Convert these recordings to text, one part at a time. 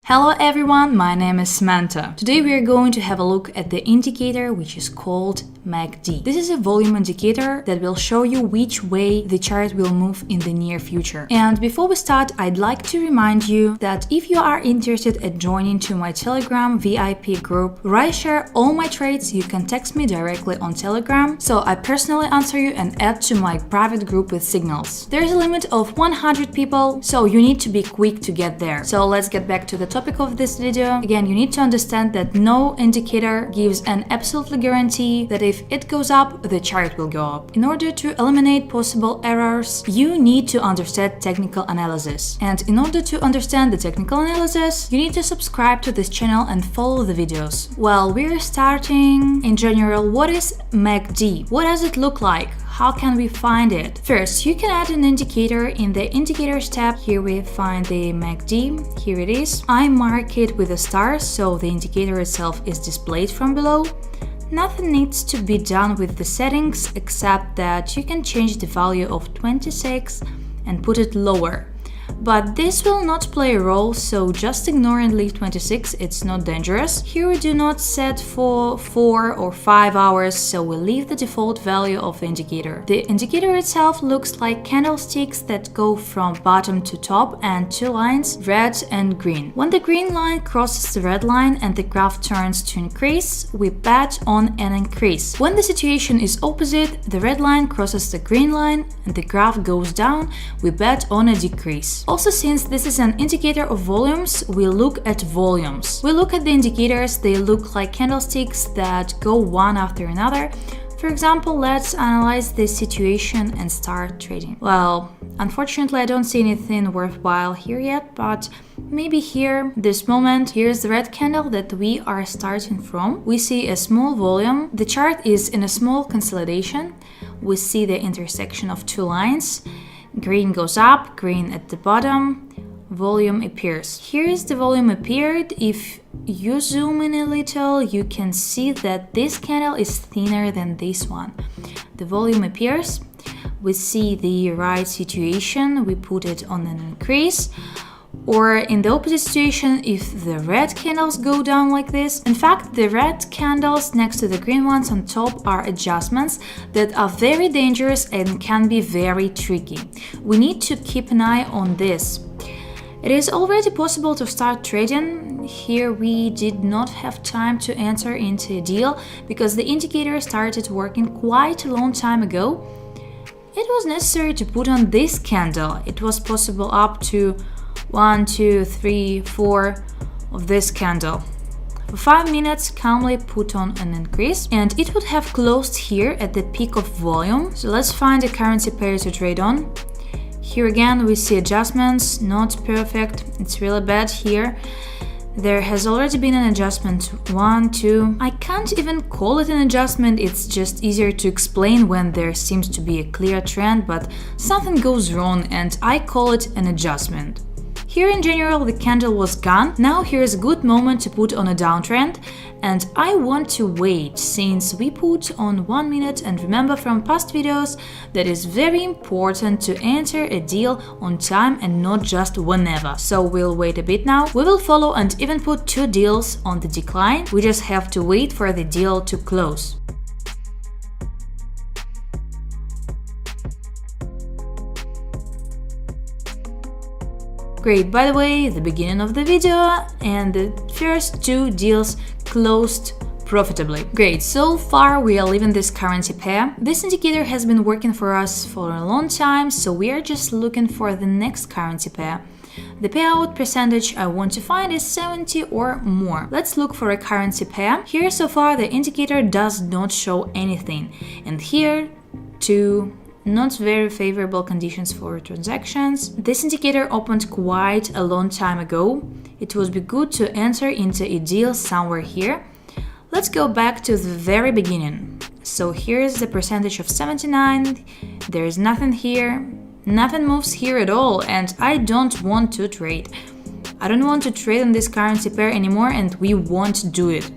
Hello everyone, my name is Samantha. Today we are going to have a look at the indicator which is called MACD. This is a volume indicator that will show you which way the chart will move in the near future. And before we start, I'd like to remind you that if you are interested in joining to my Telegram VIP group where I share all my trades, you can text me directly on Telegram, so I personally answer you and add to my private group with signals. There is a limit of 100 people, so you need to be quick to get there. So let's get back to the topic of this video. Again, you need to understand that no indicator gives an absolute guarantee that if it goes up, the chart will go up. In order to eliminate possible errors, you need to understand technical analysis. And in order to understand the technical analysis, you need to subscribe to this channel and follow the videos. Well, we're starting. In general, what is MACD? What does it look like? How can we find it? First, you can add an indicator in the Indicators tab. Here we find the MACD. Here it is. I mark it with a star, so the indicator itself is displayed from below. Nothing needs to be done with the settings, except that you can change the value of 26 and put it lower. But this will not play a role, so just ignore and leave 26, it's not dangerous. Here we do not set for 4 or 5 hours, so we leave the default value of the indicator. The indicator itself looks like candlesticks that go from bottom to top and two lines, red and green. When the green line crosses the red line and the graph turns to increase, we bet on an increase. When the situation is opposite, the red line crosses the green line and the graph goes down, we bet on a decrease. Also, since this is an indicator of volumes, we look at volumes. We look at the indicators, they look like candlesticks that go one after another. For example, let's analyze this situation and start trading. Well, unfortunately, I don't see anything worthwhile here yet, but maybe here, this moment, here's the red candle that we are starting from. We see a small volume. The chart is in a small consolidation. We see the intersection of two lines. Green goes up, green at the bottom, volume appears. Here is the volume appeared. If you zoom in a little, you can see that this candle is thinner than this one. The volume appears. We see the right situation, we put it on an increase. Or in the opposite situation, if the red candles go down like this. In fact, the red candles next to the green ones on top are adjustments that are very dangerous and can be very tricky. We need to keep an eye on this. It is already possible to start trading. Here we did not have time to enter into a deal because the indicator started working quite a long time ago. It was necessary to put on this candle. It was possible up to 1, 2, 3, 4 of this candle. For 5 minutes, calmly put on an increase, and it would have closed here at the peak of volume. So let's find a currency pair to trade on. Here again, we see adjustments, not perfect. It's really bad here. There has already been an adjustment, 1, 2. I can't even call it an adjustment, it's just easier to explain when there seems to be a clear trend, but something goes wrong and I call it an adjustment. Here in general the candle was gone. Now here is a good moment to put on a downtrend, and I want to wait since we put on 1 minute, and remember from past videos that is very important to enter a deal on time and not just whenever. So we'll wait a bit now. We will follow and even put 2 deals on the decline. We just have to wait for the deal to close. Great, by the way, the beginning of the video and the first 2 deals closed profitably. Great, so far we are leaving this currency pair. This indicator has been working for us for a long time, so we are just looking for the next currency pair. The payout percentage I want to find is 70 or more. Let's look for a currency pair. Here so far the indicator does not show anything, and here too, not very favorable conditions for transactions. This indicator opened quite a long time ago. It would be good to enter into a deal somewhere here. Let's go back to the very beginning. So here is the percentage of 79. There is nothing here. Nothing moves here at all, and I don't want to trade. I don't want to trade on this currency pair anymore, and we won't do it.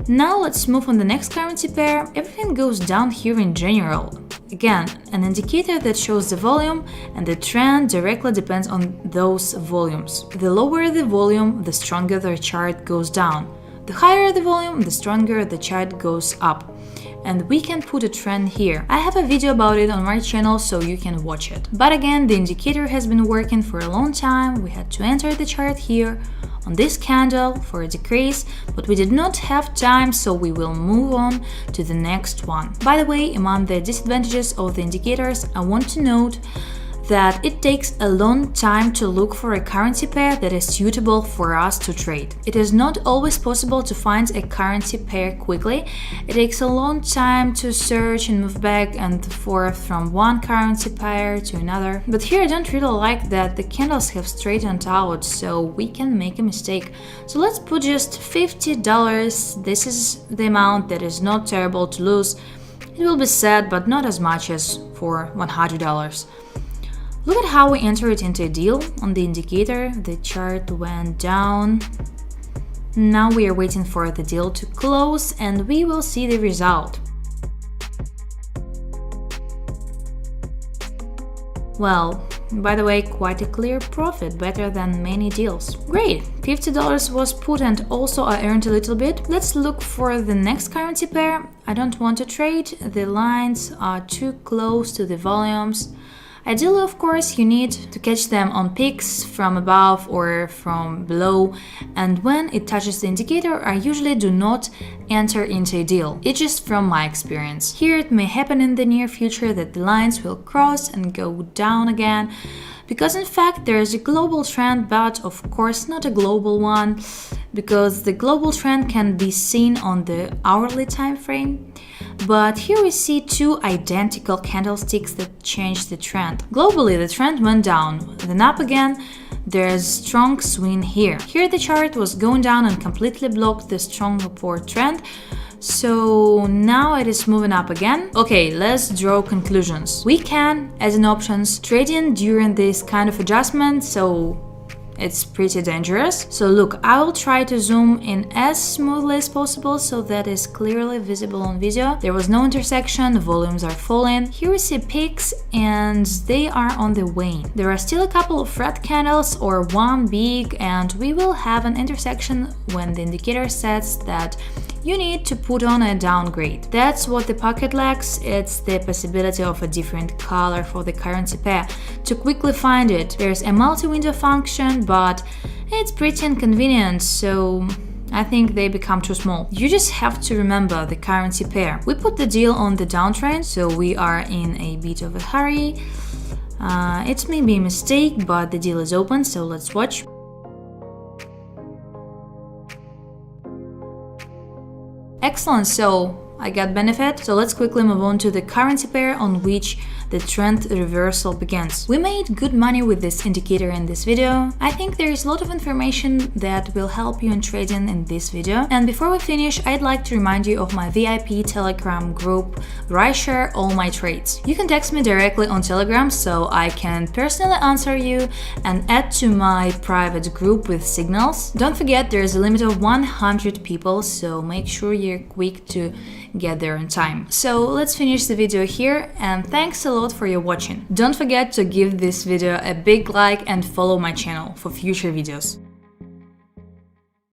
Now let's move on the next currency pair. Everything goes down here in general. Again, an indicator that shows the volume, and the trend directly depends on those volumes. The lower the volume, the stronger the chart goes down. The higher the volume, the stronger the chart goes up. And we can put a trend here. I have a video about it on my channel, so you can watch it. But again, the indicator has been working for a long time. We had to enter the chart here on this candle for a decrease, but we did not have time, so we will move on to the next one. By the way, among the disadvantages of the indicators, I want to note that it takes a long time to look for a currency pair that is suitable for us to trade. It is not always possible to find a currency pair quickly. It takes a long time to search and move back and forth from one currency pair to another. But here I don't really like that the candles have straightened out, so we can make a mistake. So let's put just $50. This is the amount that is not terrible to lose. It will be sad, but not as much as for $100. Look at how we entered into a deal on the indicator. The chart went down. Now we are waiting for the deal to close and we will see the result. Well, by the way, quite a clear profit, better than many deals. Great, $50 was put and also I earned a little bit. Let's look for the next currency pair. I don't want to trade, the lines are too close to the volumes. Ideally, of course, you need to catch them on peaks from above or from below, and when it touches the indicator, I usually do not enter into a deal. It's just from my experience. Here it may happen in the near future that the lines will cross and go down again, because in fact there is a global trend, but of course not a global one, because the global trend can be seen on the hourly time frame. But here we see two identical candlesticks that change the trend. Globally, the trend went down, then up again. There's strong swing here. Here the chart was going down and completely blocked the strong upward trend. So now it is moving up again. Okay, let's draw conclusions. We can, as in options, trade in during this kind of adjustment, so it's pretty dangerous. So look, I will try to zoom in as smoothly as possible so that is clearly visible on video. There was no intersection, the volumes are falling. Here we see peaks and they are on the wane. There are still a couple of red candles or one big, and we will have an intersection when the indicator says that you need to put on a downgrade. That's what the pocket lacks. It's the possibility of a different color for the currency pair. To quickly find it, there's a multi-window function, but it's pretty inconvenient, so I think they become too small. You just have to remember the currency pair. We put the deal on the downtrend, so we are in a bit of a hurry. It may be a mistake, but the deal is open, so let's watch. Excellent, so I got benefit. So let's quickly move on to the currency pair on which the trend reversal begins. We made good money with this indicator in this video. I think there is a lot of information that will help you in trading in this video. And before we finish, I'd like to remind you of my VIP Telegram group where I share all my trades. You can text me directly on Telegram so I can personally answer you and add to my private group with signals. Don't forget, there is a limit of 100 people, so make sure you're quick to get there in time. So let's finish the video here, and thanks a lot for your watching. Don't forget to give this video a big like and follow my channel for future videos.